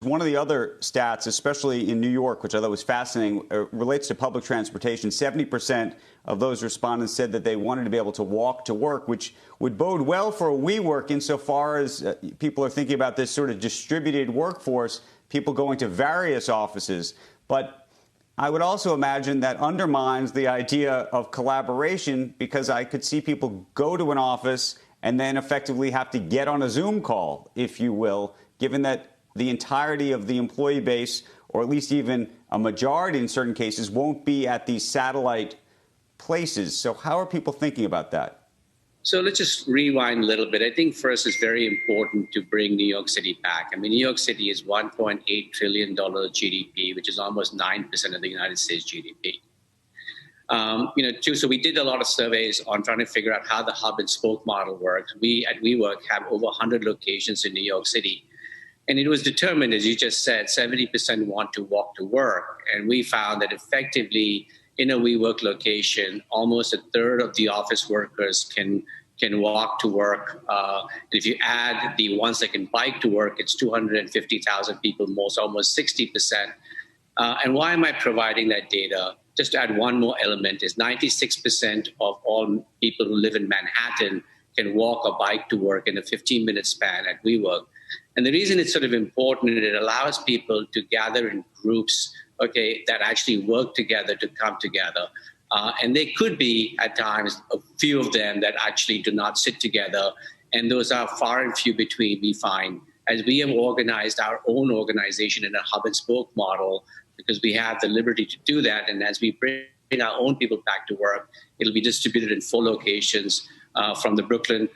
One of the other stats, especially in New York, which I thought was fascinating, relates to public transportation. 70% of those respondents said that they wanted to be able to walk to work, which would bode well for a WeWork insofar as people are thinking about this sort of distributed workforce, people going to various offices. But I would also imagine that undermines the idea of collaboration, because I could see people go to an office and then effectively have to get on a Zoom call, if you will, given that the entirety of the employee base, or at least even a majority in certain cases, won't be at these satellite places. So how are people thinking about that? So let's just rewind a little bit. I think first it's very important to bring New York City back. I mean, New York City is $1.8 trillion GDP, which is almost 9% of the United States GDP. So we did a lot of surveys on trying to figure out how the hub and spoke model works. We at WeWork have over 100 locations in New York City. And it was determined, as you just said, 70% want to walk to work. And we found that effectively in a WeWork location, almost a third of the office workers can walk to work. If you add the ones that can bike to work, it's 250,000 people, almost 60%. And why am I providing that data? Just to add one more element is 96% of all people who live in Manhattan can walk or bike to work in a 15-minute span at WeWork. And the reason it's sort of important, it allows people to gather in groups, that actually work together to come together. And they could be, at times, a few of them that actually do not sit together. And those are far and few between, we find, as we have organized our own organization in a hub and spoke model, because we have the liberty to do that. And as we bring our own people back to work, it'll be distributed in 4 locations. From the Brooklyn,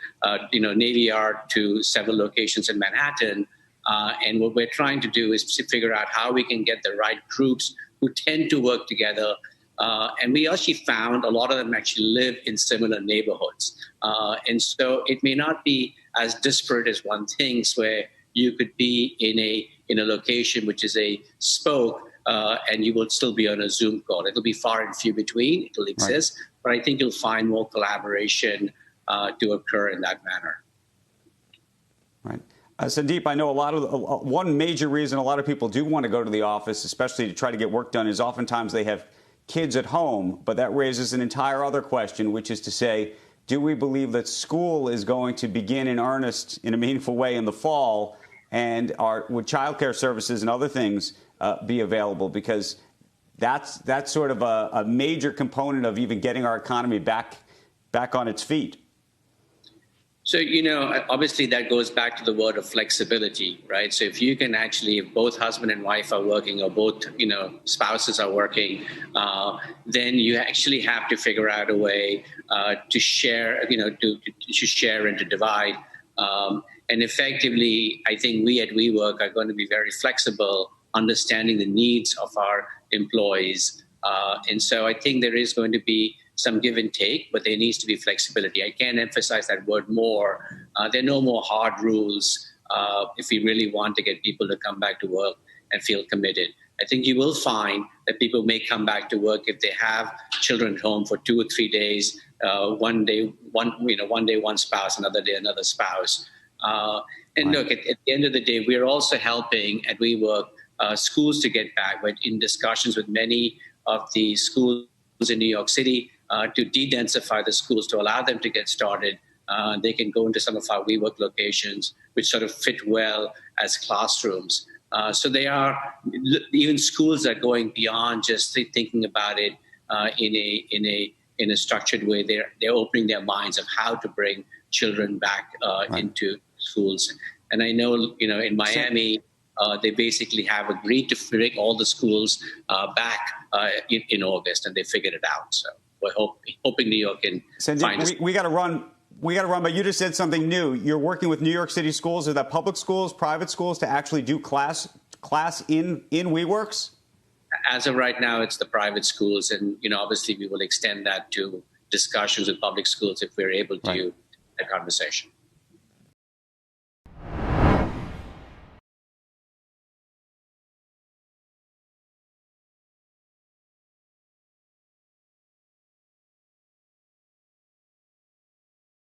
Navy Yard to several locations in Manhattan. And what we're trying to do is to figure out how we can get the right groups who tend to work together. And we actually found a lot of them actually live in similar neighborhoods. And so it may not be as disparate as one thinks, where you could be in a location which is a spoke, and you will still be on a Zoom call. It'll be far and few between. It'll exist. Right. But I think you'll find more collaboration to occur in that manner. Right. Sandeep, I know one major reason a lot of people do want to go to the office, especially to try to get work done, is oftentimes they have kids at home. But that raises an entire other question, which is to say, do we believe that school is going to begin in earnest in a meaningful way in the fall? And would childcare services and other things be available? Because that's sort of a major component of even getting our economy back on its feet. So, obviously that goes back to the word of flexibility, right? So if you can actually, if both husband and wife are working, or both, spouses are working, then you actually have to figure out a way to share, to share and to divide. And effectively, I think we at WeWork are going to be very flexible, understanding the needs of our employees. And so I think there is going to be some give and take, but there needs to be flexibility. I can't emphasize that word more. There are no more hard rules if we really want to get people to come back to work and feel committed. I think you will find that people may come back to work if they have children at home for 2 or 3 days. One day one spouse, another day another spouse. And look, at the end of the day, we're also helping at WeWork schools to get back. But in discussions with many of the schools in New York City, to de-densify the schools, to allow them to get started. They can go into some of our WeWork locations, which sort of fit well as classrooms. So they are, even schools are going beyond just thinking about it in a structured way. They're opening their minds of how to bring children back into schools. And I know, in Miami, they basically have agreed to bring all the schools back in August, and they figured it out. So we're hoping New York can find us. We got to run. But you just said something new. You're working with New York City schools. Are that public schools, private schools, to actually do class in WeWorks? As of right now, it's the private schools, and obviously we will extend that to discussions with public schools if we're able to that conversation.